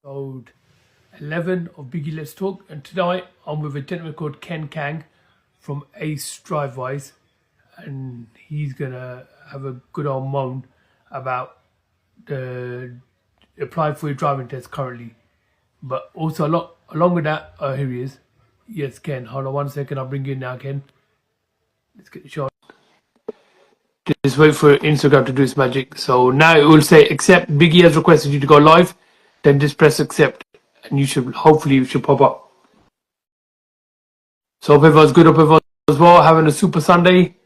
episode 11 of Biggie Let's Talk. And tonight I'm with a gentleman called Ken Kang from Ace Drivewise. And he's going to have a good old moan about the applying for your driving test currently. But also along with that, here he is. Yes, Ken. Hold on 1 second. I'll bring you in now, Ken. Let's get the shot. Just wait for Instagram to do its magic. So now it will say accept. Biggie has requested you to go live. Then just press accept, and hopefully you should pop up. So hope everyone's good. Hope everyone's as well. Having a super Sunday.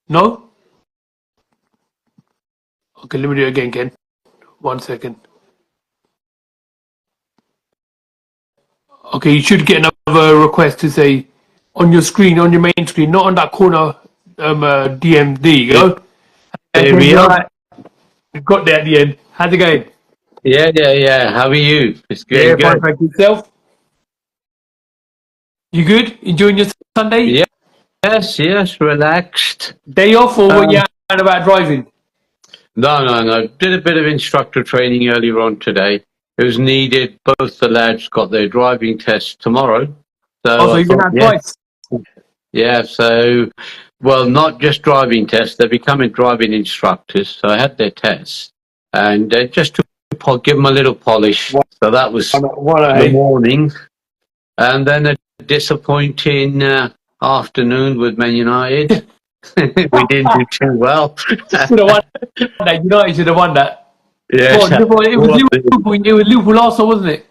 No? Okay, let me do it again, Ken. 1 second. Okay, you should get another request to say on your screen, on your main screen, not on that corner DM. There you go. There we are. We got there at the end. How's it going? Yeah. How are you? It's good. Yeah, good. fine, thank you. Yourself? You good? Enjoying your Sunday? Yeah. Yes, relaxed. Day off or what you out about driving? No. Did a bit of instructor training earlier on today. It was needed. Both the lads got their driving test tomorrow. So you're going to have twice? Yeah, so, well, not just driving tests. They're becoming driving instructors. So I had their tests. And just to give them a little polish. So that was the morning. And then a disappointing afternoon with Man United. We didn't do too well. Should have won that. United should have won that. Yeah, it was Liverpool also, wasn't it?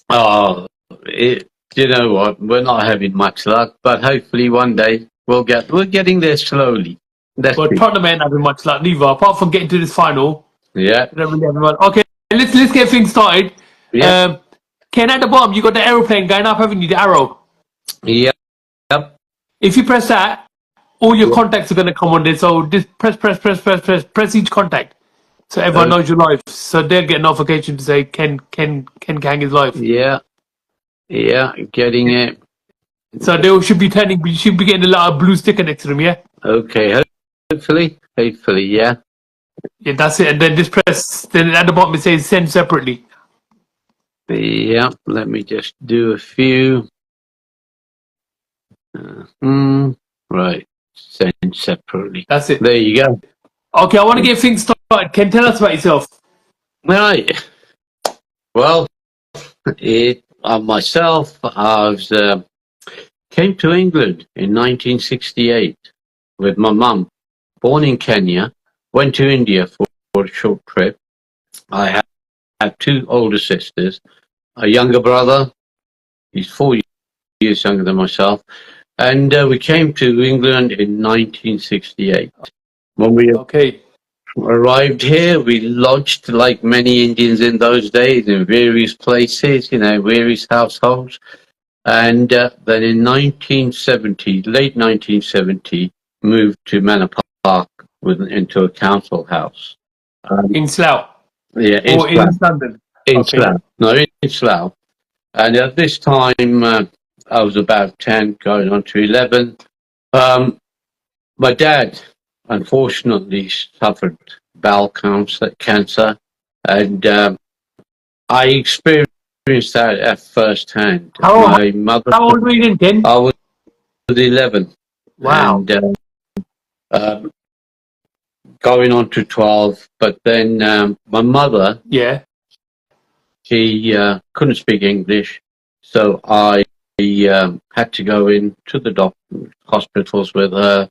Oh, you know what? We're not having much luck, but hopefully one day we're getting there slowly. But Tottenham ain't having much luck neither, apart from getting to this final. Yeah. Okay, let's get things started. Yeah. Ken, at the bottom, you got the aeroplane going up, haven't you? The arrow. Yeah. Yep. If you press that, all your contacts are going to come on there. So just press each contact. So everyone knows you're live. So they'll get a notification to say Ken Kang is live. Yeah, getting it. So they should be you should be getting a lot of blue sticker next to them, yeah? Okay, hopefully, yeah. Yeah, that's it. And then just press, then at the bottom it says send separately. Yeah, let me just do a few. Right, send separately. That's it. There you go. Okay, I want to get things started. Ken, tell us about yourself. Right. Well, myself, I came to England in 1968 with my mum, born in Kenya, went to India for a short trip. I have two older sisters, a younger brother, he's 4 years younger than myself, and we came to England in 1968. When we arrived here, we lodged like many Indians in those days in various places, various households. And then in late 1970, moved to Manor Park into a council house. In Slough? Yeah, in London? In Slough. No, in Slough. And at this time, I was about 10, going on to 11. My dad, unfortunately, suffered bowel cancer, and I experienced that at first hand. How old were you then? I was 11. Wow. And going on to 12, but then my mother, she couldn't speak English, so I had to go into the hospitals with her.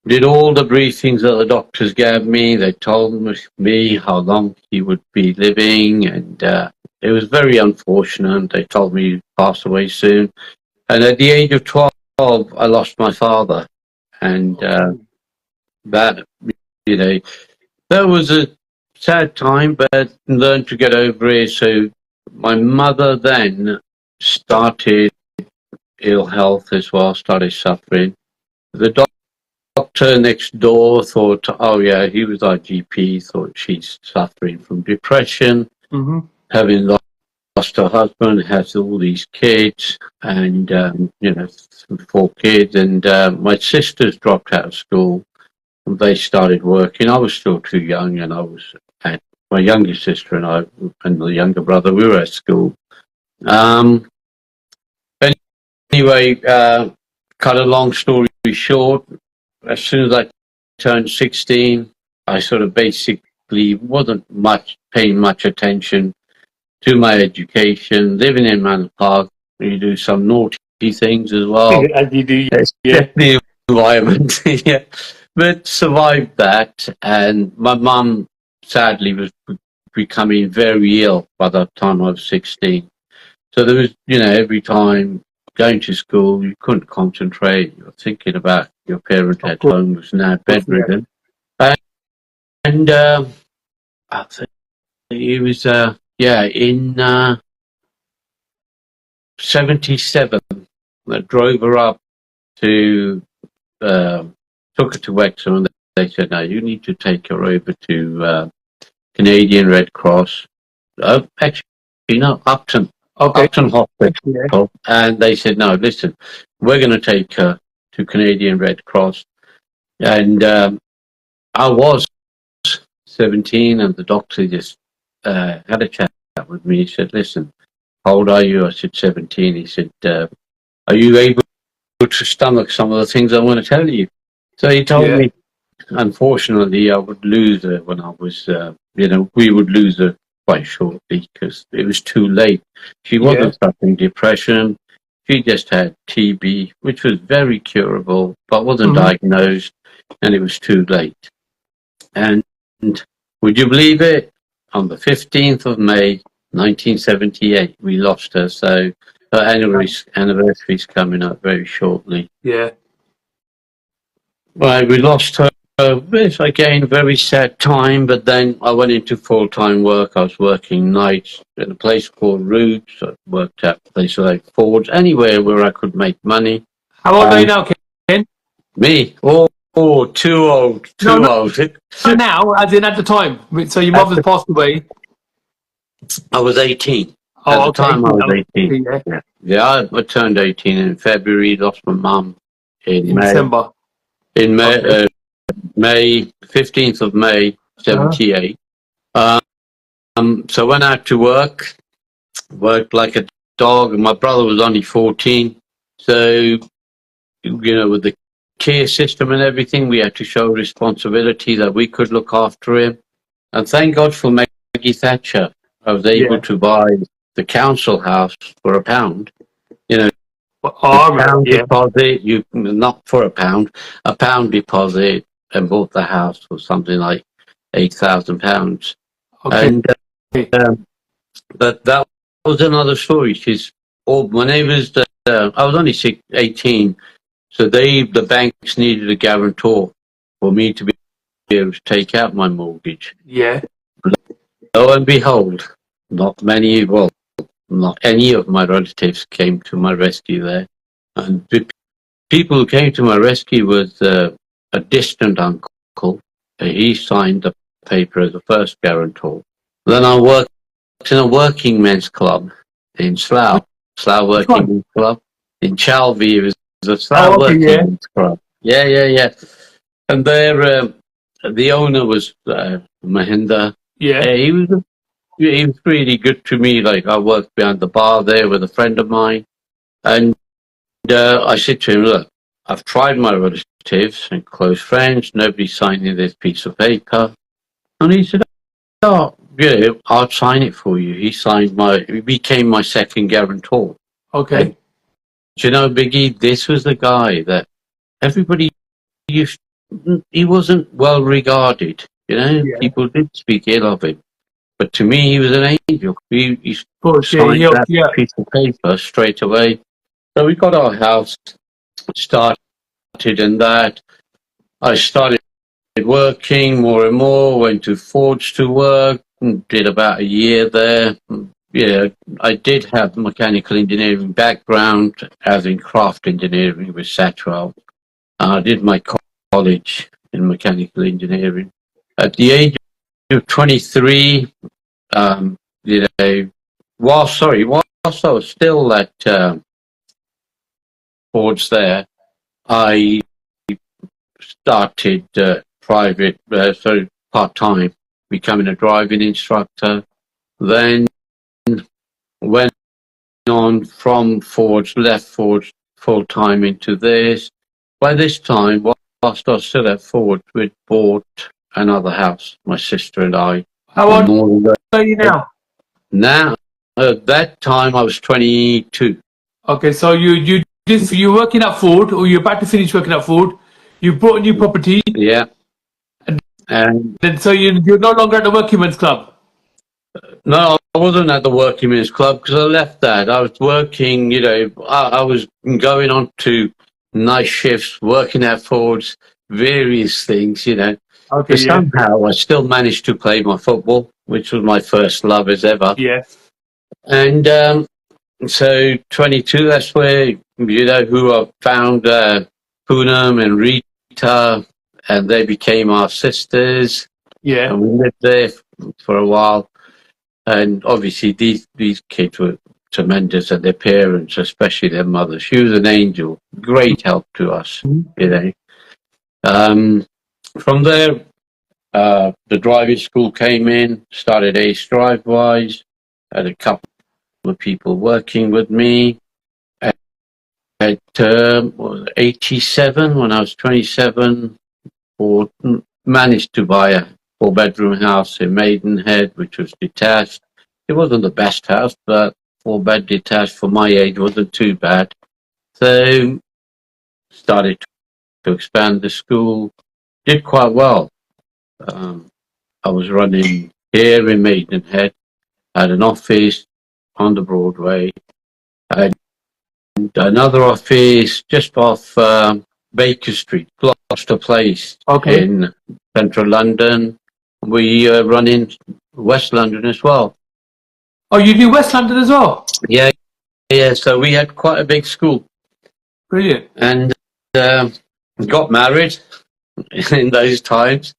Did all the briefings that the doctors gave me. They told me how long he would be living, and it was very unfortunate. They told me he'd pass away soon. And at the age of 12, I lost my father, and that was a sad time, but I learned to get over it. So my mother then started ill health as well, started suffering. The doctor next door thought, he was our GP, thought she's suffering from depression, having lost her husband, has all these kids, and 4 kids, and my sisters dropped out of school, and they started working. I was still too young, and I was at my youngest sister and I, and the younger brother, we were at school. Anyway, cut a long story short, as soon as I turned 16, I sort of basically wasn't paying much attention to my education, living in Manor Park. You do some naughty things as well. As you do, It's yeah. definitely environment, yeah. But survived that, and my mum sadly was becoming very ill by the time I was 16. So there was, every time going to school, you couldn't concentrate. You're thinking about your parent at home who's now bedridden. Yeah. And I think it was, in 77, I drove her up to, took her to Wexham, and they said, no, you need to take her over to Canadian Red Cross. Actually, no, Upton. Okay. Upton Hospital. And they said, no, listen, we're going to take her to Canadian Red Cross. And I was 17, and the doctor just had a chat with me. He said, listen, how old are you? I said, 17. He said, are you able to stomach some of the things I want to tell you? So he told me, unfortunately, I would lose her when I was, we would lose her quite shortly because it was too late. She wasn't suffering depression. She just had TB, which was very curable, but wasn't diagnosed, and it was too late. And would you believe it? On the 15th of May, 1978, we lost her. So her anniversary's coming up very shortly. Yeah. Well, we lost her. It's again a very sad time, but then I went into full-time work. I was working nights at a place called Roots. I worked at places like Ford's, anywhere where I could make money. How old are you now, Ken? Me? Too old. Old. Not now, as in at the time. So your mother's passed away. I was 18. Oh, at the time I was 18. Yeah. I turned 18 in February, lost my mum in May. December. In May, May 15th of May, 78. So went out to worked like a dog, and my brother was only 14. So, with the care system and everything, we had to show responsibility that we could look after him. And thank God for Maggie Thatcher. I was able to buy the council house for £1. Pound deposit, not for £1 deposit, and bought the house for something like £8,000. Okay. And but that was another story. When I was only 18, so the banks needed a guarantor for me to be able to take out my mortgage. Yeah. Lo and behold, not any of my relatives came to my rescue there. And the people who came to my rescue was a distant uncle. He signed the paper as the first guarantor. Then I worked in a working men's club in Slough Working Men's Club. In Chalvey, it was a Slough Working Men's Club. Yeah. And there, the owner was Mahinda. Yeah. He was really good to me. Like, I worked behind the bar there with a friend of mine. And I said to him, look, I've tried my relatives and close friends. Nobody's signing this piece of paper. And he said, oh, yeah, I'll sign it for you. He became my second guarantor. Okay. And, Biggie, this was the guy that everybody he wasn't well regarded. People did speak ill of him. But to me, he was an angel. He signed that piece of paper straight away. So we got our house started in that. I started working more and more, went to Ford's to work, did about a year there. Yeah, I did have mechanical engineering background, as in craft engineering with Satwell. I did my college in mechanical engineering. At the age of 23, whilst I was still at Ford's there, I started part-time becoming a driving instructor. Then went on from Forge, left Forge full time into this. By this time, whilst I was still at Forge, we'd bought another house, my sister and I. How old are you now? Now, at that time, I was 22. Okay, so you're working at Ford, or you're about to finish working at Ford. You bought a new property. Yeah. And then, so you're no longer at the Working Men's Club. No, I wasn't at the Working Men's Club because I left that. I was working, I was going on to night shifts, working at Ford's, various things, Okay, But somehow I still managed to play my football, which was my first love as ever. Yeah. And so 22, that's where, who I found Poonam and Rita, and they became our sisters. Yeah. And we lived there for a while. And obviously these kids were tremendous, and their parents, especially their mother. She was an angel, great help to us, From there, the driving school came in, started Ace Drive-Wise, had a couple of people working with me. At 87, when I was 27, managed to buy a 4-bedroom house in Maidenhead, which was detached. It wasn't the best house, but 4-bed detached for my age wasn't too bad. So started to expand the school. Did quite well. I was running here in Maidenhead, had an office on the Broadway, had another office just off Baker Street, Gloucester Place, in central London. We run in West London as well. Oh, you do West London as well? Yeah. So we had quite a big school. Brilliant. And got married in those times.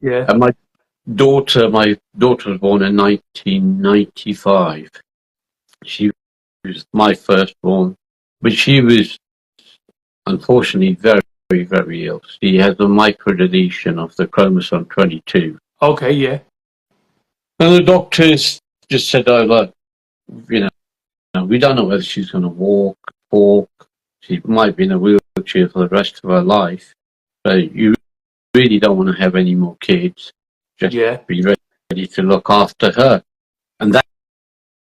Yeah. And my daughter was born in 1995. She was my firstborn, but she was unfortunately very, very, very ill. She has a microdeletion of the chromosome 22. Okay, yeah. And the doctors just said, oh, look, we don't know whether she's going to walk. She might be in a wheelchair for the rest of her life. But you really don't want to have any more kids. Just be ready to look after her. And that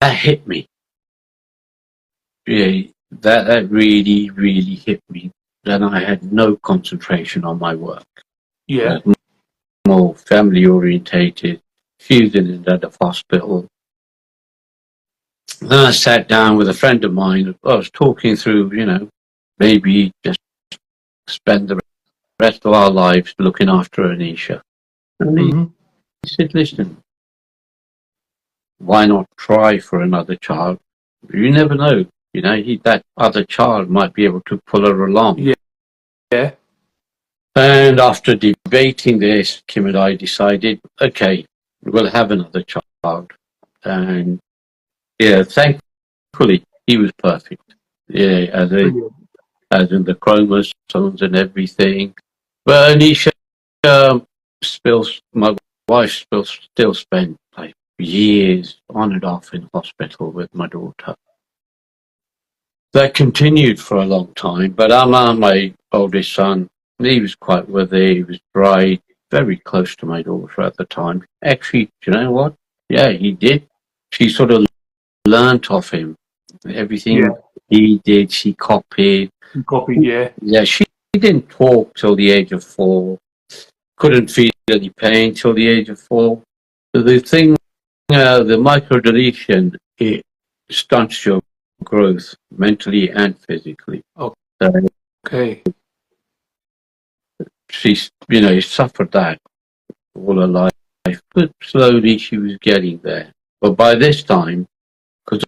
hit me. Yeah, that really, really hit me. Then I had no concentration on my work. Yeah. More family orientated, fusing in the hospital. Then I sat down with a friend of mine. I was talking through, maybe just spend the rest of our lives looking after Anisha. And he said, listen, why not try for another child? You never know. That other child might be able to pull her along. Yeah. And after debating this, Kim and I decided, okay, we'll have another child. And thankfully, he was perfect. As in the chromosomes and everything. But Anisha, my wife still spent like years on and off in hospital with my daughter. That continued for a long time, but Amma, my oldest son, he was quite worthy, he was bright, very close to my daughter at the time. Actually, do you know what? Yeah, he did. She sort of learnt off him. Everything he did, she copied. Yeah, she didn't talk till the age of 4. Couldn't feel any pain till the age of 4. So the thing, the microdeletion, it stunts your growth mentally and physically. Okay. She's, suffered that all her life, but slowly she was getting there. But by this time, because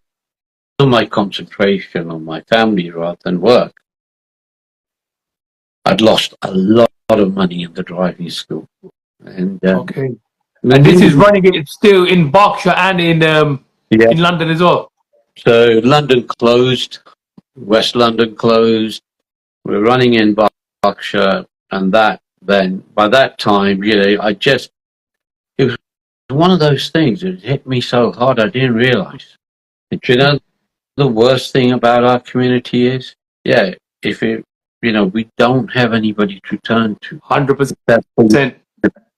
of my concentration on my family rather than work, I'd lost a lot of money in the driving school. And and this is running it still in Berkshire and in London as well. So London closed, West London closed. We're running in Berkshire, and by that time, it was one of those things that hit me so hard I didn't realise. Do you know the worst thing about our community is? Yeah, if it, we don't have anybody to turn to 100%. except for,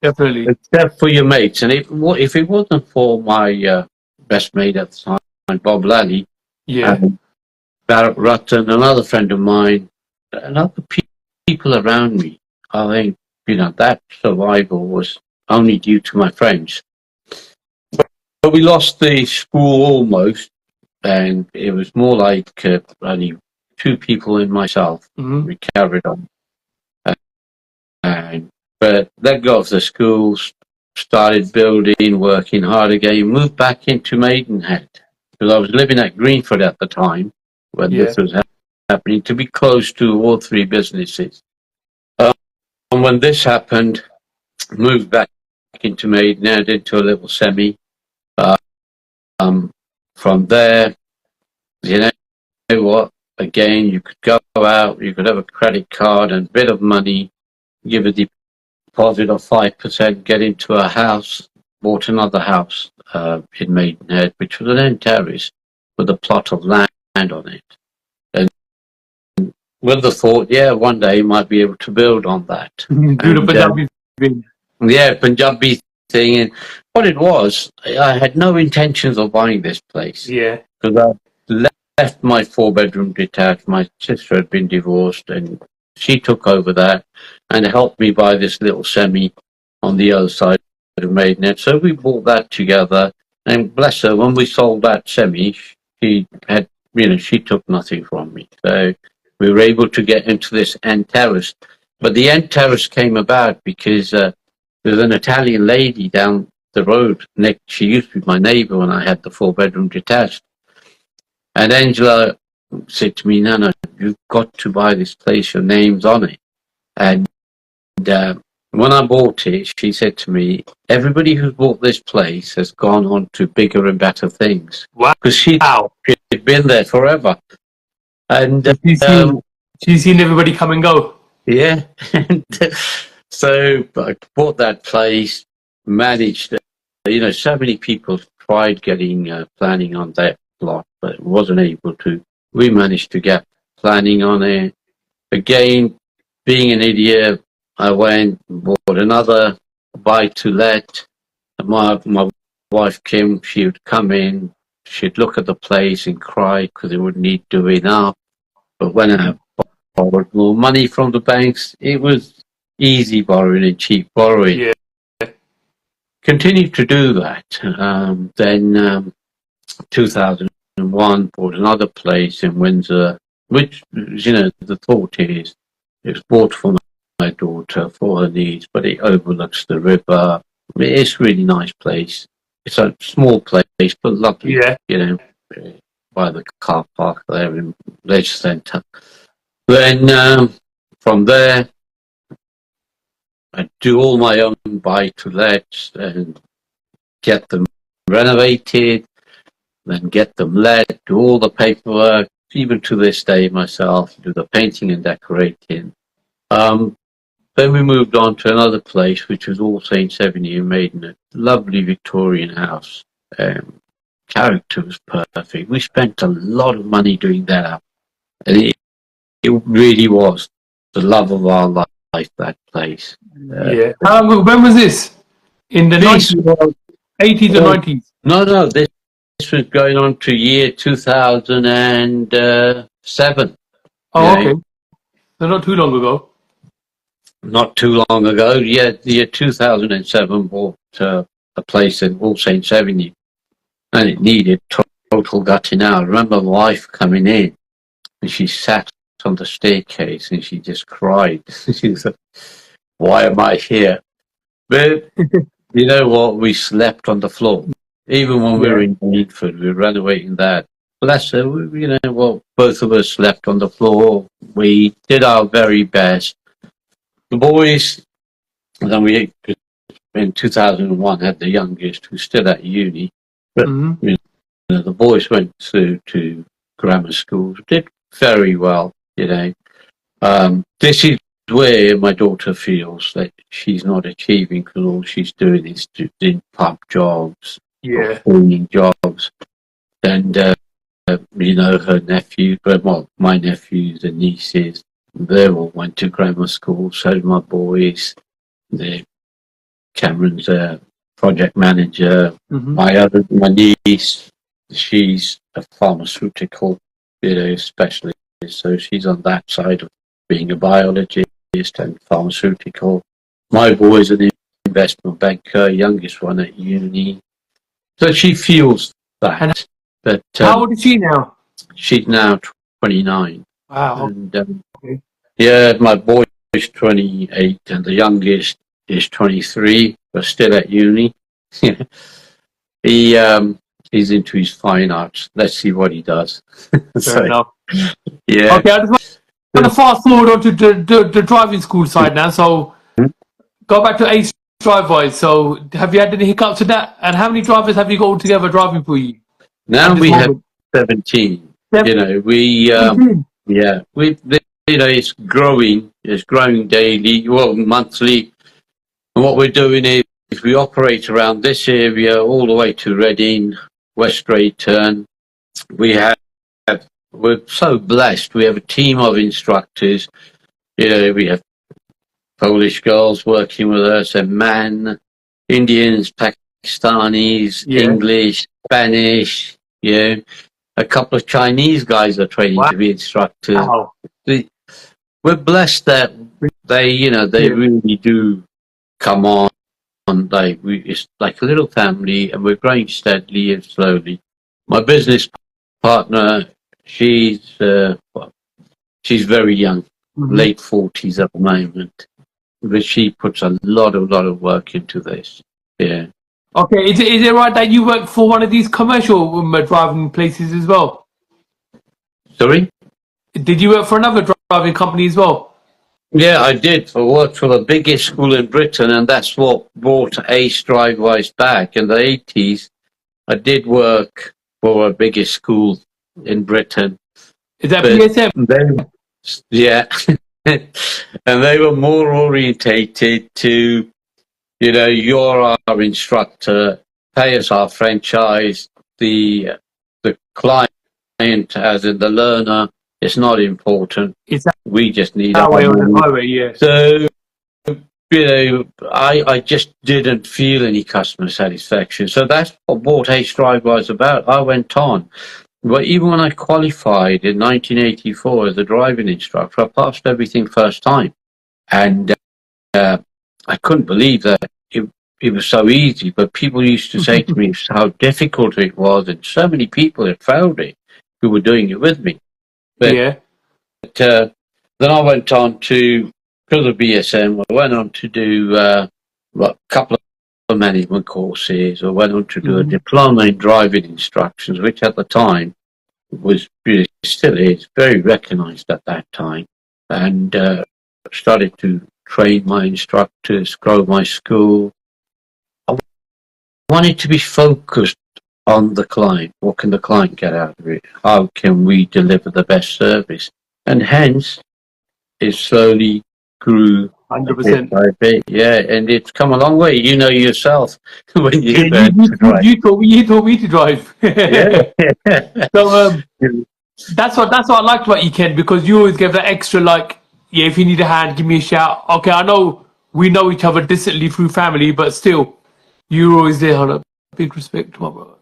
Definitely. except for your mates. And if it wasn't for my best mate at the time, Bob Lally, Yeah. Barrett Rutten, another friend of mine, and other people around me, I think, that survival was only due to my friends. But we lost the school almost, and it was more like only two people and myself. Mm-hmm. We carried on. But let go of the schools, started building, working hard again, moved back into Maidenhead, because I was living at Greenford at the time when this was happening, to be close to all three businesses. And when this happened, moved back into Maidenhead, into a little semi. From there, you know what? Again, you could go out, you could have a credit card and a bit of money, give a deposit of 5%, get into a house, bought another house in Maidenhead, which was an end terrace with a plot of land on it. And with the thought, one day you might be able to build on that. Do the Punjabi thing. Yeah, Punjabi thing. And what it was, I had no intentions of buying this place. Yeah. Because I left my 4-bedroom detached. My sister had been divorced, and she took over that and helped me buy this little semi on the other side of Maidenhead. So we bought that together. And bless her, when we sold that semi, she had, she took nothing from me. So we were able to get into this end terrace. But the end terrace came about because there's an Italian lady down the road. She used to be my neighbour when I had the 4-bedroom detached. And Angela said to me, no, you've got to buy this place. Your name's on it. And when I bought it, she said to me, everybody who's bought this place has gone on to bigger and better things. Wow. Because she'd been there forever. And she's seen everybody come and go. Yeah. And so I bought that place, managed, so many people tried getting planning on that plot, but wasn't able to. We managed to get planning on it. Again, being an idiot, I went and bought another buy-to-let. My wife Kim, she would come in, she'd look at the place and cry because it would need doing up. But when I borrowed more money from the banks, it was easy borrowing and cheap borrowing. Yeah. Continued to do that. Then 2001, bought another place in Windsor, which, the thought is, it's bought for my daughter, for her needs, but it overlooks the river. It's a really nice place. It's a small place, but lovely, by the car park there in Leisure Centre. Then from there, I do all my own buy-to-lets and get them renovated, then get them let, do all the paperwork, even to this day myself, do the painting and decorating. Then we moved on to another place, which was All Saints Avenue in Maidenhead. Lovely Victorian house. Character was perfect. We spent a lot of money doing that up. And it really was the love of our life, that place. When was this? In the 90s, 80s or 90s? No, this was going on to year 2007. Oh, okay. So not too long ago. Not too long ago. Yeah, the year 2007 bought a place in All Saints Avenue, and it needed total gutting out. I remember my wife coming in, and she sat on the staircase, and she just cried. She said, "Why am I here?" But you know what? We slept on the floor. Even when we were in Greenford, we were renovating that. Bless her, both of us slept on the floor. We did our very best. The boys, and then we, in 2001, had the youngest, who's still at uni. But the boys went to grammar schools, did very well. This is where my daughter feels that she's not achieving because all she's doing is doing pub jobs or Yeah. cleaning jobs. And, her nephew, well, my nephews and nieces, they all went to grammar school. So did my boys. Cameron's a project manager. Mm-hmm. My niece, she's a pharmaceutical, specialist. So she's on that side of being a biologist and pharmaceutical. My boy's an investment banker, youngest one at uni. So she feels that. But How old is she now? she's now 29. Wow. And Okay. yeah, my boy is 28 and the youngest is 23, but still at uni. He's into his fine arts. Let's see what he does. Fair enough. Yeah. Okay, I just want to fast forward onto the driving school side now. So go back to Ace Drivewise. So have you had any hiccups with that? And how many drivers have you got altogether driving for you? Now we have moment? 17. Mhm. It's growing. It's growing daily, well, monthly. And what we're doing is we operate around this area all the way to Reading, West Drayton. We're so blessed. We have a team of instructors. We have Polish girls working with us, and Indians, Pakistanis, Yeah. English, Spanish. A couple of Chinese guys are training to be instructors. Wow. We're blessed that they really do come on. It's like a little family, and we're growing steadily and slowly. My business partner, she's very young, late 40s at the moment, but she puts a lot of work into this. Yeah. Okay, is it right that you work for one of these commercial driving places as well? Sorry? Did you work for another driving company as well? Yeah, I did. I worked for the biggest school in Britain, and that's what brought Ace Drivewise back. In the 80s, I did work for a biggest school in Britain. Is that But PSM? yeah. And they were more orientated to, you're our instructor, pay us our franchise, the client, as in the learner, it's not important. We just need our Highway on the money. highway, yeah. So, I just didn't feel any customer satisfaction. So that's what Bought Ace Drive was about. I went on. But even when I qualified in 1984 as a driving instructor, I passed everything first time. And I couldn't believe that it was so easy. But people used to say to me how difficult it was, and so many people had failed it who were doing it with me. But, Yeah. then I went on to, because of BSM, I went on to do a couple of management courses. I went on to do a diploma in driving instructions, which at the time was still is very recognized at that time, and started to train my instructors, grow my school. I wanted to be focused on the client. What can the client get out of it? How can we deliver the best service? And hence, it slowly grew 100%. by bit. Yeah, and it's come a long way. You know yourself when you learn to drive. You taught me to drive. Yeah. So that's what I liked about you, Ken, because you always give that extra, like, yeah, if you need a hand, give me a shout. Okay, I know we know each other distantly through family, but still, you're always there. On a big respect to my brother.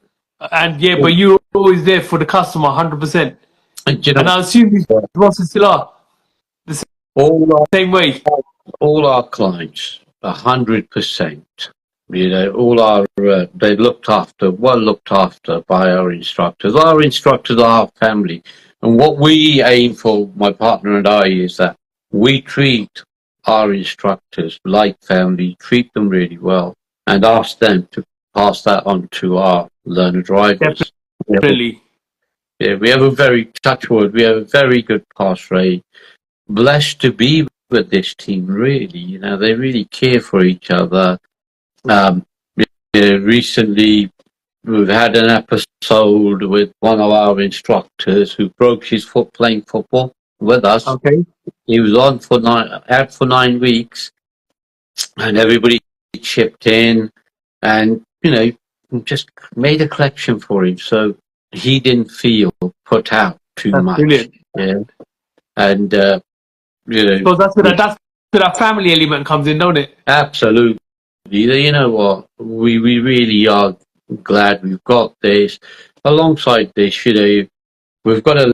And yeah, but you're always there for the customer, 100%. And And I assume these bosses still are the same way. All our clients, 100%. All our they're well looked after by our instructors. Our instructors are our family, and what we aim for, my partner and I, is that we treat our instructors like family, treat them really well, and ask them to pass that on to our learner drivers. Definitely. We have a very good pass rate. Blessed to be with this team, really. They really care for each other. Recently, we've had an episode with one of our instructors who broke his foot playing football. with us. Okay. He was out for 9 weeks, and everybody chipped in, and just made a collection for him, so he didn't feel put out too That's much. brilliant. Yeah, and So that's where that family element comes in, don't it? absolutely. You know what? We really are glad we've got this. Alongside this, we've got a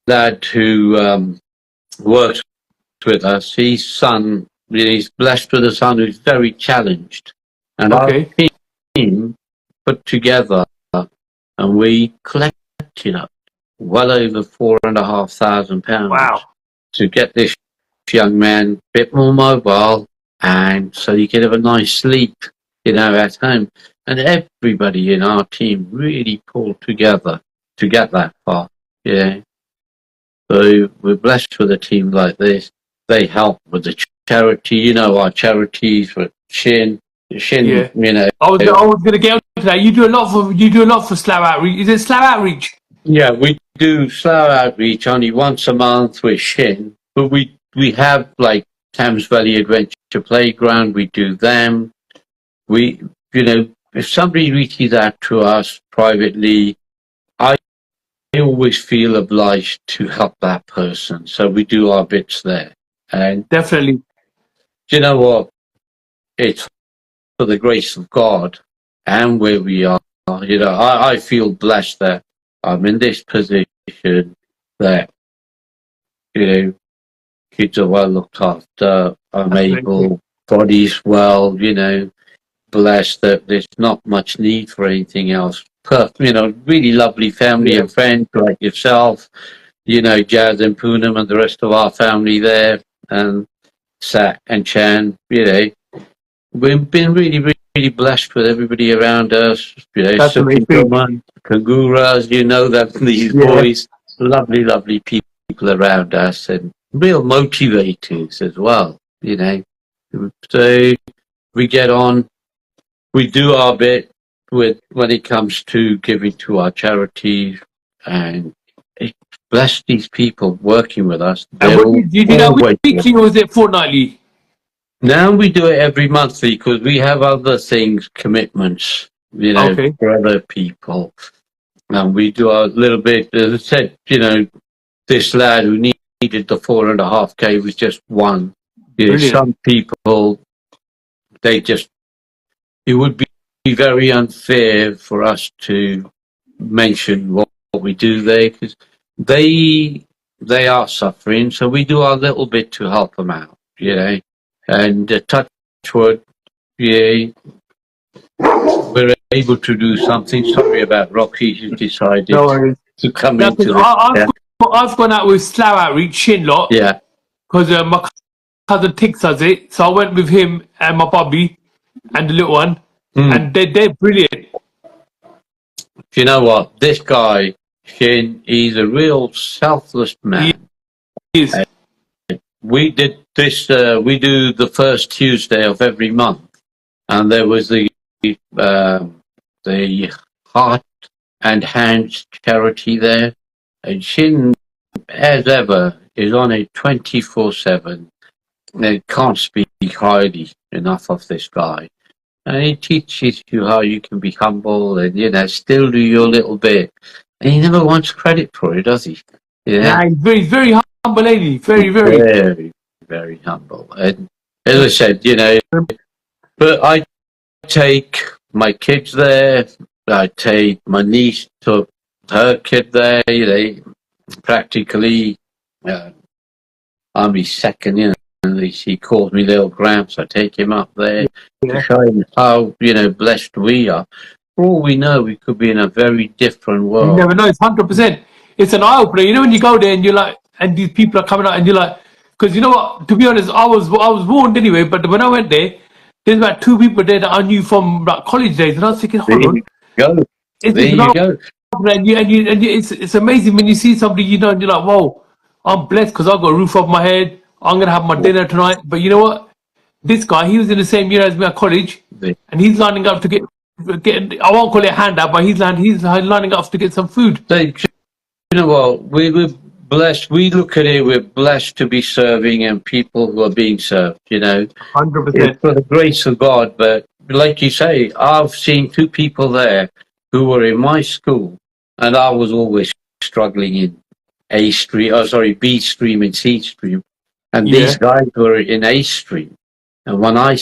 lad who works with us. His son, he's blessed with a son who's very challenged. And our Okay. team put together, and we collected up well over £4,500 Wow. to get this young man a bit more mobile, and so he could have a nice sleep, at home. And everybody in our team really pulled together to get that far. Yeah. So we're blessed with a team like this. They help with the charity. Our charities with Shin. Yeah. I was going to get onto that. You do a lot for Slough Outreach. Is it Slough Outreach? Yeah, we do Slough Outreach only once a month with Shin, but we have like Thames Valley Adventure Playground. We do them. We, if somebody reaches out to us privately, I always feel obliged to help that person. So we do our bits there. And Definitely. you know what? It's for the grace of God and where we are. I feel blessed that I'm in this position, that, kids are well looked after, I'm able, body's well, blessed that there's not much need for anything else. Really lovely family and friends like yourself, Jazz and Poonam and the rest of our family there, and Sat and Chan, we've been really, really blessed with everybody around us. That's amazing. Kanguras, that these boys, lovely, lovely people around us, and real motivators as well, So we get on, we do our bit when it comes to giving to our charities, and bless these people working with us. And you do that weekly or is it fortnightly? Now we do it every monthly because we have other things, commitments, for other people. And we do a little bit, as I said, this lad who needed the 4.5K was just one. Some people, it would be very unfair for us to mention what we do there, because they are suffering. So we do our little bit to help them out, and touch wood, we're able to do something. Sorry about Rocky, who decided to come into this. I've gone out with Slough Outreach, Shin lot. Yeah. Because my cousin Tix does it. So I went with him and my Bobby and the little one. And they're brilliant. You know what? This guy, Shin, he's a real selfless man. He is. We did this. We do the first Tuesday of every month, and there was the Heart and Hands charity there, and Shin, as ever, is on it 24/7. They can't speak highly enough of this guy, and he teaches you how you can be humble and still do your little bit. And he never wants credit for it, does he? Yeah, he's very, very humble lady. Very, very. Very, very humble. And as I said, but I take my kids there. I take my niece to her kid there. Practically, I'm his second, she calls me little Gramps. I take him up there to show him how, blessed we are. For all we know, we could be in a very different world. You never know. It's 100%. It's an eye opener. When you go there and you're like, and these people are coming out, and you're like, because you know what? To be honest, I was warned anyway. But when I went there, there's about 2 people there that I knew from college days, and I was thinking, hold on. There you go. And it's amazing when you see somebody, and you're like, whoa, I'm blessed because I've got a roof over my head. I'm gonna have my dinner tonight. But you know what? This guy, he was in the same year as me at college, and he's lining up to get. I won't call it a handout, but he's lining up to get some food. You know what? blessed. We look at it, we're blessed to be serving and people who are being served, you know. 100%. It's for the grace of God. But like you say, I've seen two people there who were in my school, and I was always struggling in B stream and C stream. And Yeah. these guys were in A stream. And when I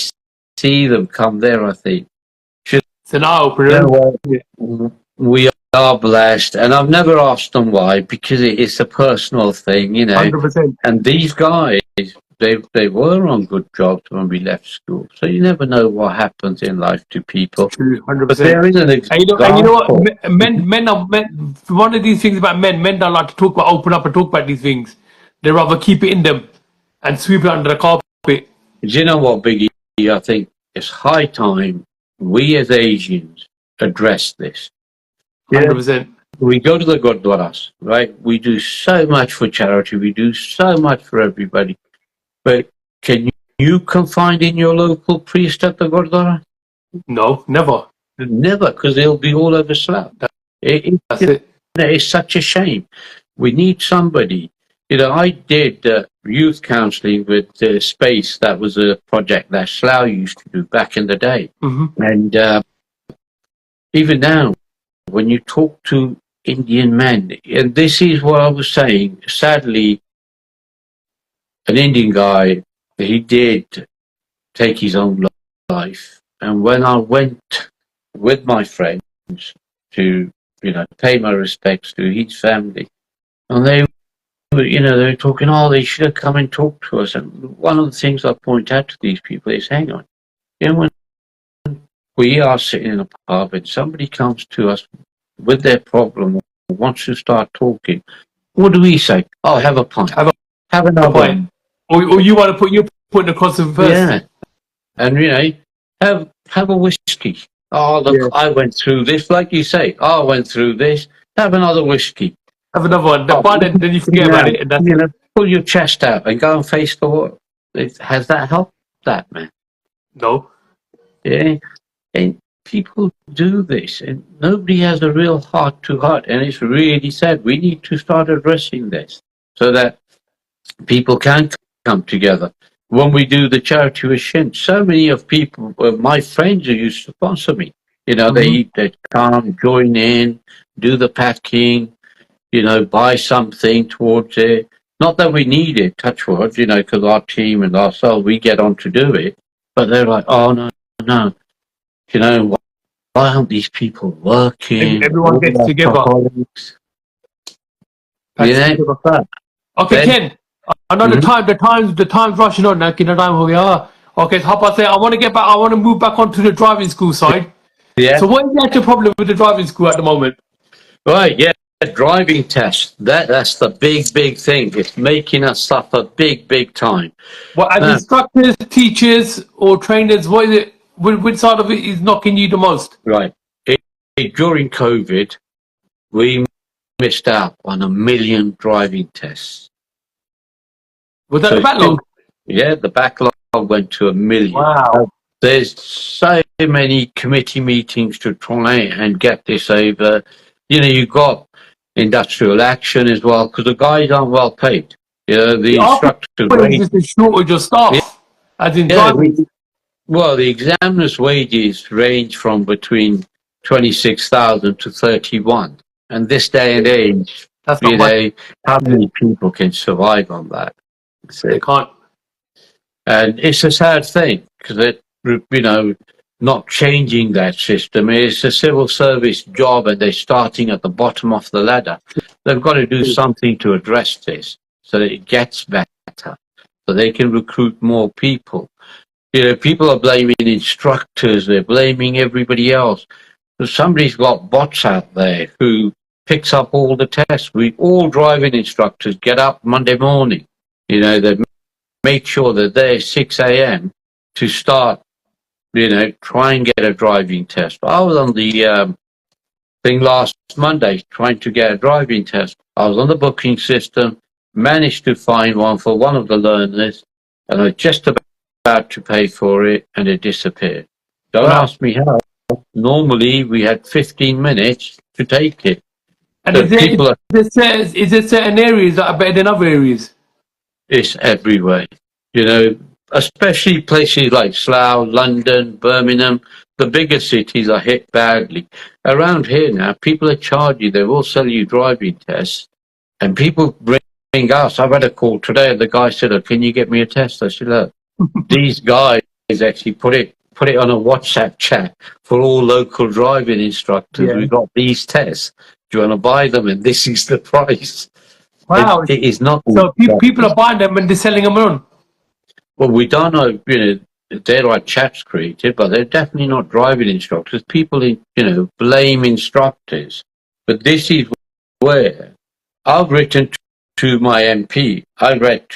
see them come there, I think, It's an eye-opener. you know what? We are blessed. And I've never asked them why, because it's a personal thing, you know. 100%. And these guys, they were on good jobs when we left school. So you never know what happens in life to people. True, 100%. But there is an example. And you know what? Men are men. One of these things about men don't like to talk about, open up and talk about these things. They rather keep it in them and sweep it under the carpet. Do you know what, Biggie? I think it's high time we as Asians address this. 100%. We go to the Gurdwaras, right? We do so much for charity. We do so much for everybody. But can you confide in your local priest at the Gurdwara? No, never. Never, because they'll be all over slap. That's it. It's such a shame. We need somebody. You know, I did youth counselling with Space. That was a project that Slough used to do back in the day. Mm-hmm. And even now, when you talk to Indian men, and this is what I was saying, sadly, an Indian guy, he did take his own life. And when I went with my friends to, you know, pay my respects to his family, and they were talking, they should have come and talked to us. And one of the things I point out to these people is, hang on, you know, when we are sitting in a pub and somebody comes to us with their problem or wants to start talking, what do we say? Oh, have a pint. Have another pint. Or you want to put your point across them first. Yeah. And, you know, have a whiskey. Oh, look, yeah. I went through this. Like you say, I went through this. Have another whiskey. Have another one. Then you forget about it. And you know, pull your chest out and go and face the world. Has that helped that, man? No. Yeah. And people do this, and nobody has a real heart to heart. And it's really sad. We need to start addressing this so that people can come together. When we do the charity with Shin, so many of people, my friends who used to sponsor me, you know, they come, join in, do the packing, you know, buy something towards it. Not that we need it, touch wood, you know, because our team and ourselves, we get on to do it. But they're like, oh, no. You know, why aren't these people working? Everyone gets together. Yeah. Okay, Ken. I know the time's rushing on now. Okay, so I want to get back. I want to move back onto the driving school side. Yeah. So what is the actual problem with the driving school at the moment? Right. Yeah. Driving test. That's the big thing. It's making us suffer big time. Well, as instructors, teachers, or trainers, what is it? Which side of it is knocking you the most? Right. During COVID, we missed out on 1 million driving tests. Was that the backlog? Yeah, the backlog went to 1 million. Wow. There's so many committee meetings to try and get this over. You know, you've got industrial action as well, because the guys aren't well paid. You know, the instructors... It's just a shortage of staff, as in driving. Well, the examiners' wages range from between 26,000 to 31. And this day and age, how many people can survive on that? They can't. And it's a sad thing, because not changing that system. It's a civil service job, and they're starting at the bottom of the ladder. They've got to do something to address this so that it gets better, so they can recruit more people. You know, people are blaming instructors, they're blaming everybody else. So somebody's got bots out there who picks up all the tests. We all driving instructors get up Monday morning. You know, they make sure that they're 6 a.m. to start, you know, try and get a driving test. I was on the thing last Monday trying to get a driving test. I was on the booking system, managed to find one for one of the learners, and I was just about to pay for it, and it disappeared. Don't ask me how. Normally, we had 15 minutes to take it. And So people are, is there certain areas that are better than other areas? it's everywhere. You know, especially places like Slough, London, Birmingham, the bigger cities are hit badly. Around here now, people are charging, they will sell you driving tests, and people ring us. I've had a call today, the guy said, "Oh, can you get me a test?" I said, "Look, these guys actually put it on a WhatsApp chat for all local driving instructors. Yeah. We've got these tests. Do you want to buy them? And this is the price." Wow. It is not. So people are buying them and they're selling them on. Well, we don't know, they're like chaps created, but they're definitely not driving instructors. People, blame instructors. But this is where I've written to my MP. I wrote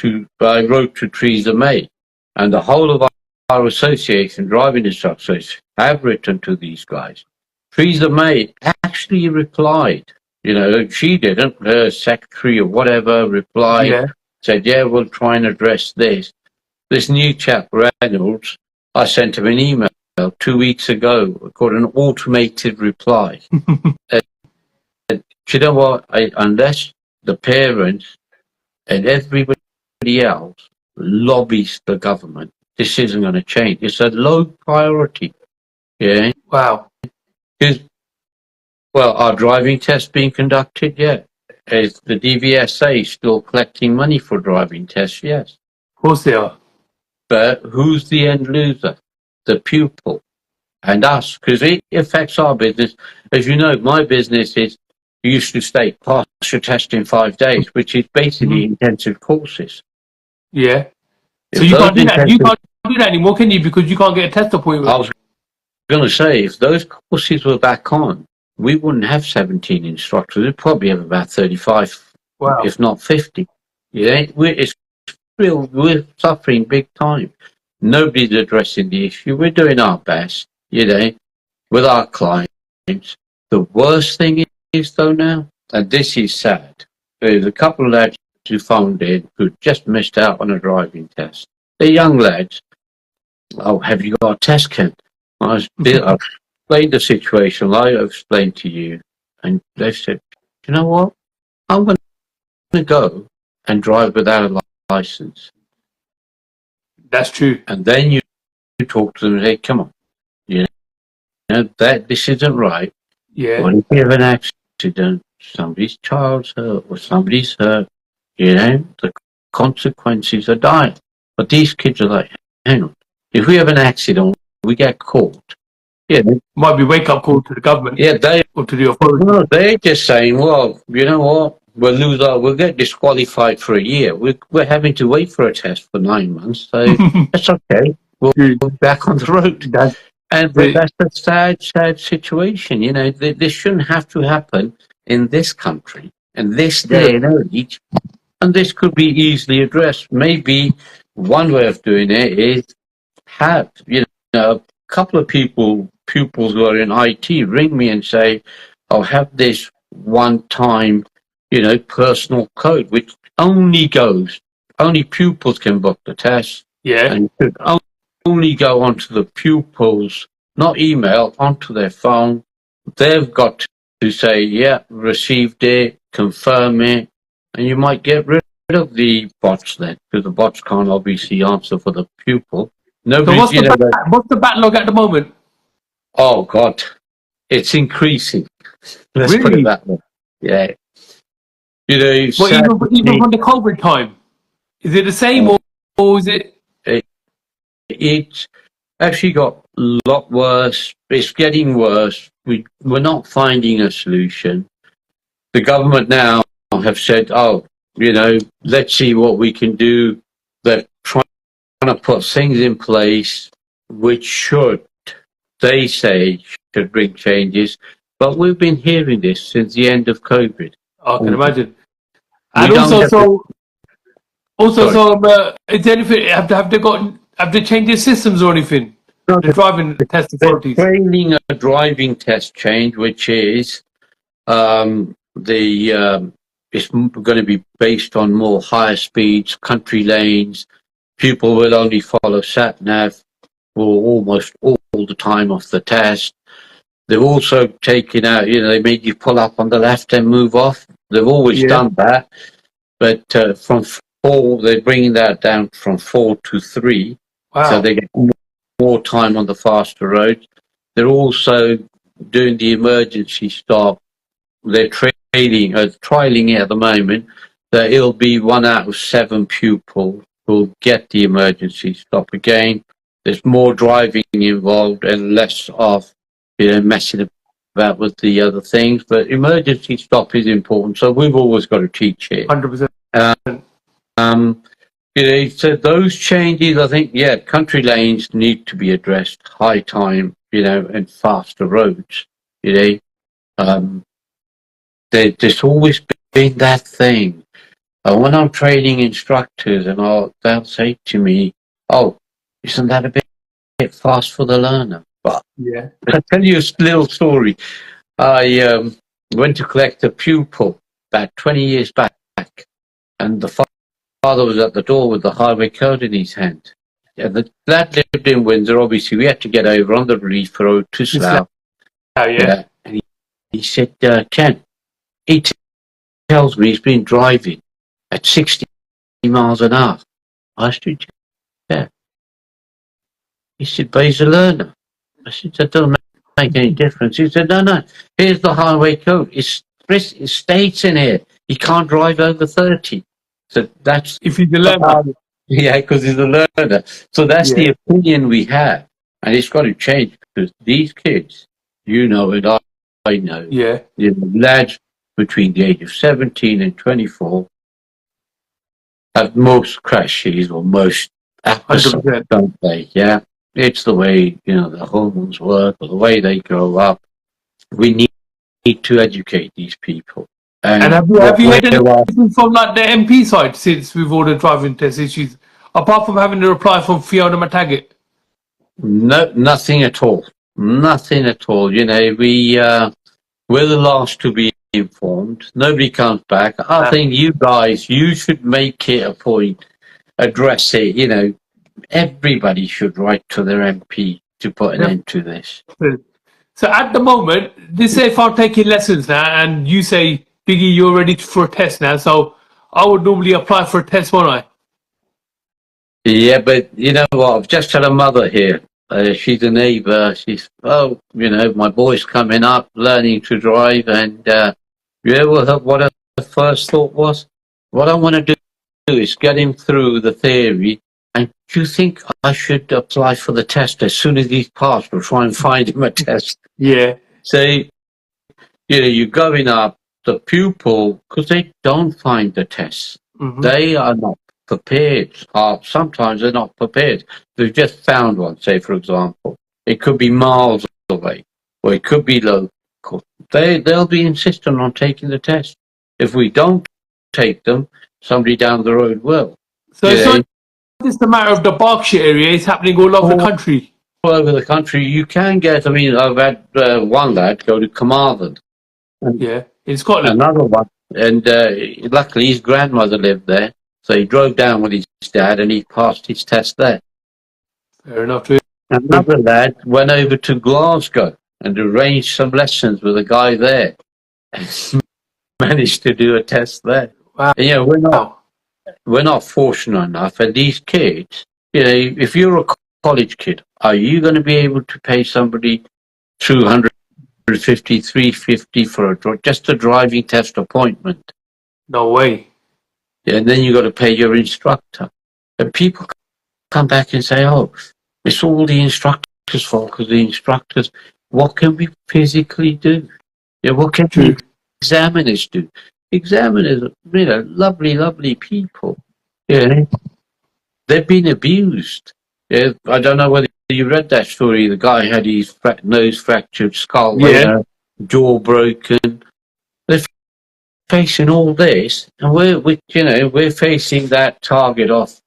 to Theresa May, and the whole of our association, driving instructors, have written to these guys. Theresa May actually replied. She didn't. Her secretary or whatever replied, Yeah. said, "Yeah, we'll try and address this." This new chap, Reynolds, I sent him an email 2 weeks ago, got an automated reply. Do you know what? Unless the parents and everybody else lobbies the government, this isn't going to change. It's a low priority. Yeah. Wow. Because, well, are driving tests being conducted? Yeah. Is the DVSA still collecting money for driving tests? Yes. Of course they are. But who's the end loser? The pupil and us, because it affects our business. As you know, my business is used to state pass your test in 5 days, which is basically intensive courses. Yeah. So If you those can't do that. You intensive- can't do that anymore, can you? Because you can't get a test appointment. I was going to say, if those courses were back on, we wouldn't have 17 instructors. We'd probably have about 35, Wow. if not 50. We're suffering big time. Nobody's addressing the issue. We're doing our best, with our clients. The worst thing is, though, now, and this is sad, there's a couple of lads who phoned in who just missed out on a driving test. They're young lads. "Oh, have you got a test, Ken?" I explained the situation like I explained to you, and they said, "You know what? I'm going to go and drive without a license." That's true. And then you talk to them and say, "Come on, this isn't right. Yeah. What if you have an accident, somebody's child's hurt or somebody's hurt, the consequences are dire." But these kids are like, "Hang on, if we have an accident, we get caught." Yeah, Might be wake up call to the government. yeah, Or to the authorities. no, they're just saying, "Well, you know what? We'll get disqualified for a year. We're having to wait for a test for 9 months, so that's okay. We'll be back on the road." That's a sad, sad situation. This shouldn't have to happen in this country, in this day and age. And this could be easily addressed. Maybe one way of doing it is have, a couple of pupils who are in IT ring me and say, "I'll have this one-time, personal code, which only pupils can book the test." Yeah. And should only go onto the pupils, not email, onto their phone. They've got to say, "Yeah, received it, confirm it," and you might get rid of the bots then, because the bots can't obviously answer for the pupil. So what's the backlog at the moment? Oh God, it's increasing. Let's put Really? it that way. Yeah. Well, even from the COVID time, is it the same or is it? It's actually got a lot worse. It's getting worse. We're not finding a solution. The government now have said, "Oh, let's see what we can do." They're trying to put things in place which they say, should bring changes. But we've been hearing this since the end of COVID. I can imagine. We And don't have is there anything, have they changed their systems or anything? No, The driving test They're authorities. training a driving test change, which is it's going to be based on more higher speeds, country lanes. People will only follow sat nav for almost all the time of the test. They've also taken out, they made you pull up on the left and move off. They've always done that. But from 4, they're bringing that down from 4 to 3. Wow. So they get more time on the faster roads. They're also doing the emergency stop. They're trialing it at the moment, that it'll be 1 out of 7 pupils who'll get the emergency stop again. There's more driving involved and less of messing about with the other things. But emergency stop is important, so we've always got to teach it. 100%. So those changes, I think, country lanes need to be addressed, high time, and faster roads. There's always been that thing. And when I'm training instructors, and they'll say to me, "Oh, isn't that a bit fast for the learner?" But I'll tell you a little story. I went to collect a pupil about 20 years back, and the father was at the door with the highway code in his hand. Yeah, the lad lived in Windsor. Obviously, we had to get over on the Relief Road to Slough. And he said, "Ken, he tells me he's been driving at 60 miles an hour." I said, "Yeah." He said, "But he's a learner." I said, "That doesn't make any difference." He said, No, here's the highway code. It states in here he can't drive over 30. So that's if he's a learner. Yeah, because he's a learner. So that's the opinion we have. And it's got to change, because these kids, and I know, lads between the age of 17 and 24 have most crashes or most episodes, don't they? Yeah. It's the way, the hormones work, or the way they grow up. We need to educate these people. And have you had anything from like the MP side since with all the driving test issues, apart from having to reply from Fiona McTaggart? No, nothing at all. Nothing at all. We're the last to be informed. Nobody comes back. I think you guys, you should make it a point, address it. Everybody should write to their MP to put an end to this. So at the moment, this say if I'm taking lessons now, and you say, "Biggie, you're ready for a test now," so I would normally apply for a test, won't I? Yeah, but you know what? I've just had a mother here. She's a neighbour. She's, my boy's coming up, learning to drive, and what her first thought was? What I want to do is get him through the theory. And do you think I should apply for the test as soon as he's passed, or try and find him a test? Yeah. So, you're going up, the pupil, because they don't find the tests. Mm-hmm. They are not prepared. Sometimes they're not prepared. They've just found one, say, for example. It could be miles away, or it could be local. They'll be insistent on taking the test. If we don't take them, somebody down the road will. So it's not just a matter of the Berkshire area, it's happening all over the country. All over the country. You can get, I've had one lad go to Carmarthen. In Scotland. Another one. And luckily his grandmother lived there. So he drove down with his dad and he passed his test there. Fair enough. Another lad went over to Glasgow and arranged some lessons with a guy there. And managed to do a test there. Wow. And, we're not fortunate enough. And these kids, if you're a college kid, are you going to be able to pay somebody $250, $350 for just a driving test appointment? No way. And then you got to pay your instructor. And people come back and say, "Oh, it's all the instructor's fault, because the instructors." What can we physically do? What can the examiners do? Examiners, lovely people. They've been abused. I don't know whether you read that story. The guy had his nose fractured, skull, jaw broken. They're facing all this, and we're facing that target of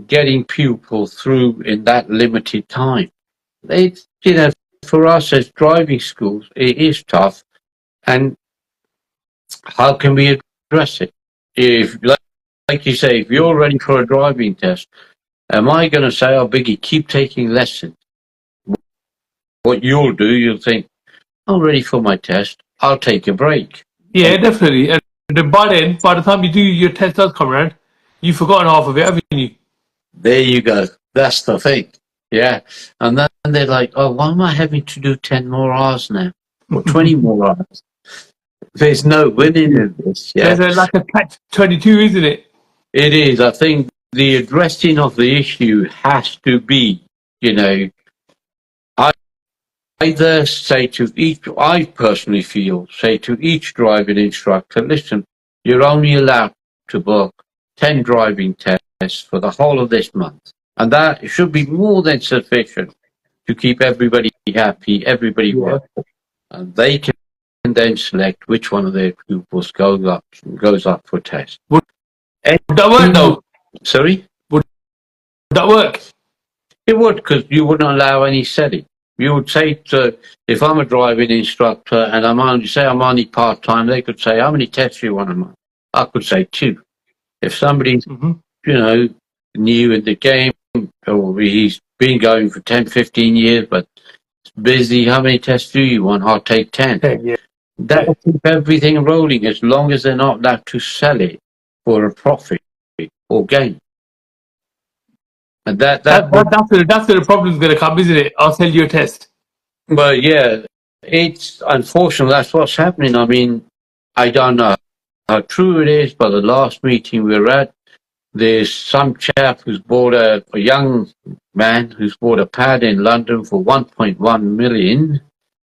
getting pupils through in that limited time. For us as driving schools, it is tough. And how can we address it? If, like you say, if you're ready for a driving test, am I going to say, "Oh, Biggie, keep taking lessons"? What you'll do, you'll think, I'm ready for my test. I'll take a break. Yeah, definitely. And then by the time you do your test does come around, you've forgotten half of it, haven't you? There you go. That's the thing. Yeah. And then they're like, oh, why am I having to do 10 more hours now? Or 20 more hours? There's no winning in this. Yeah. There's like a catch-22, isn't it? It is. I think the addressing of the issue has to be, you know, either say to each, I personally feel, say to each driving instructor, listen, you're only allowed to book 10 driving tests for the whole of this month. And that should be more than sufficient to keep everybody happy, everybody working. And they can then select which one of their pupils goes up for test. Would that work though? Sorry? Would that work? It would, because you wouldn't allow any setting. You would say to, if I'm a driving instructor and I'm only part-time, they could say, how many tests do you want a month? I could say 2. If somebody's, you know, new in the game, or he's been going for 10, 15 years, but busy, how many tests do you want? I'll take 10. Yeah. That will keep everything rolling as long as they're not allowed to sell it for a profit or gain. And that's where the problem's going to come, isn't it? I'll sell you a test. But yeah, it's unfortunate that's what's happening. I mean, I don't know how true it is, but the last meeting we were at, there's some chap who's bought a young man who's bought a pad in London for 1.1 million,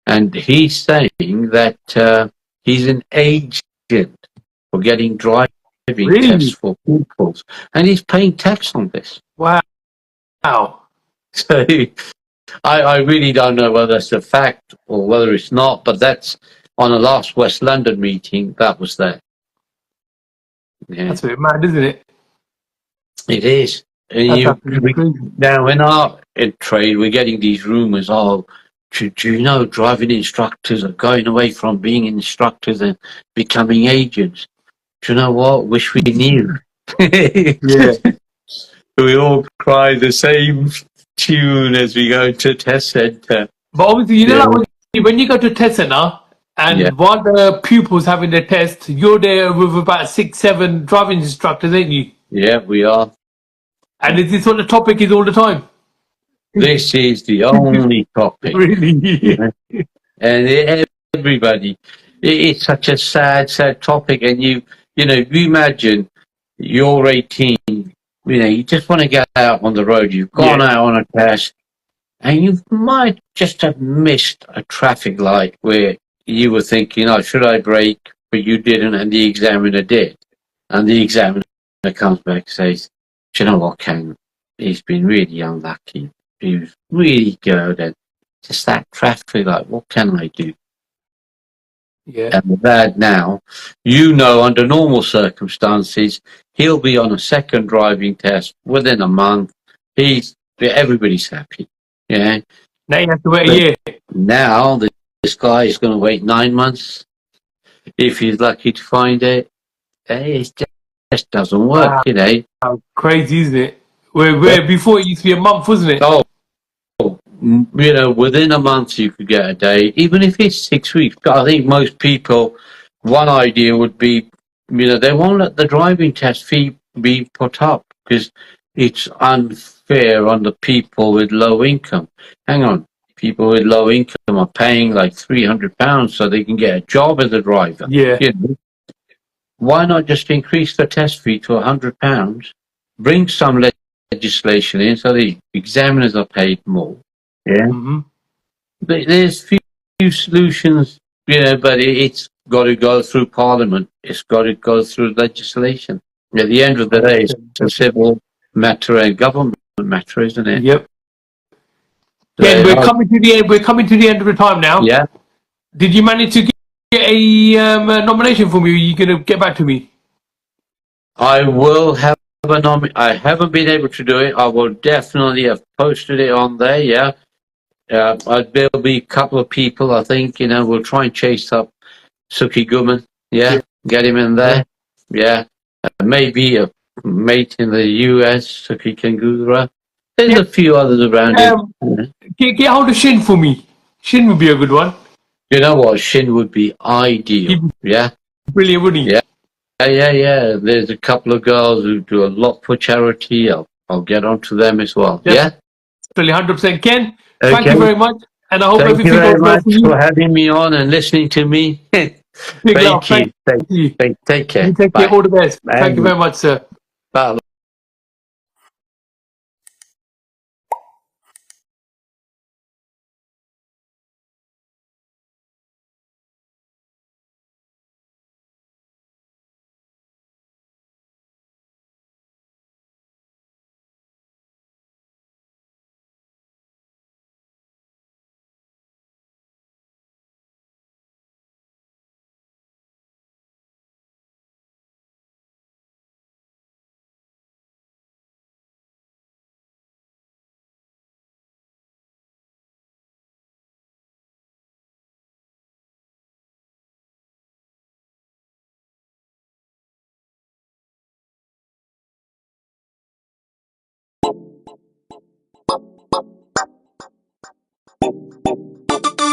and he's saying that he's an agent for getting driving tests for pupils, and he's paying tax on this. Wow. So I really don't know whether it's a fact or whether it's not, but that's on the last West London meeting, that was there. Yeah. That's a bit mad, isn't it? It is. And now in our trade, we're getting these rumours, do you know driving instructors are going away from being instructors and becoming agents? Do you know what? Wish we knew. Yeah. We all cry the same tune as we go to test centre. But obviously, you know, like when you go to test centre and while the pupils having their test, you're there with about 6, 7 driving instructors, ain't you? Yeah, we are. And is this what the topic is all the time? This is the only topic. Really? And everybody, it's such a sad topic. And you imagine you're 18, you just want to get out on the road. You've gone out on a test and you might just have missed a traffic light where you were thinking, should I brake? But you didn't, and the examiner did. And the examiner comes back and says, do you know what, Ken? He's been really unlucky. He was really good, and just that traffic light, what can I do? Yeah. And with that now, under normal circumstances, he'll be on a second driving test within a month. Everybody's happy. Yeah. Now you have to wait a year. Now this guy is going to wait 9 months if he's lucky to find it. It just doesn't work, How crazy, isn't it? Where before it used to be a month, wasn't it? Within a month you could get a day, even if it's 6 weeks. But I think most people, one idea would be, they won't let the driving test fee be put up because it's unfair on the people with low income. Hang on, people with low income are paying like £300 so they can get a job as a driver. Yeah. Why not just increase the test fee to £100? Bring some legislation in so the examiners are paid more. Yeah. Mm-hmm. But there's few solutions, but it's got to go through Parliament. It's got to go through legislation. At the end of the day, it's a civil matter and government matter, isn't it? Yep. Yeah, we're coming to the end. We're coming to the end of the time now. Yeah. Did you manage to get a nomination for me? Are you going to get back to me? I will have a I haven't been able to do it. I will definitely have posted it on there. Yeah. There'll be a couple of people, I think, we'll try and chase up Suki Guman. Yeah. Get him in there. Yeah. Maybe a mate in the US, Suki Kangura. There's a few others around Get hold of Shin for me. Shin would be a good one. You know what? Shin would be ideal. Yeah. Brilliant, wouldn't he? Yeah. Yeah. There's a couple of girls who do a lot for charity. I'll get onto them as well. Yeah. Brilliant, 100%. Ken, thank you Okay. very much, and I hope Thank you everything very goes well much for you. for having me on and listening to me. Big love. Thank you. Thank you. Take care. You take care. Bye. All the best. Thank you Bye. very much, sir. Bye.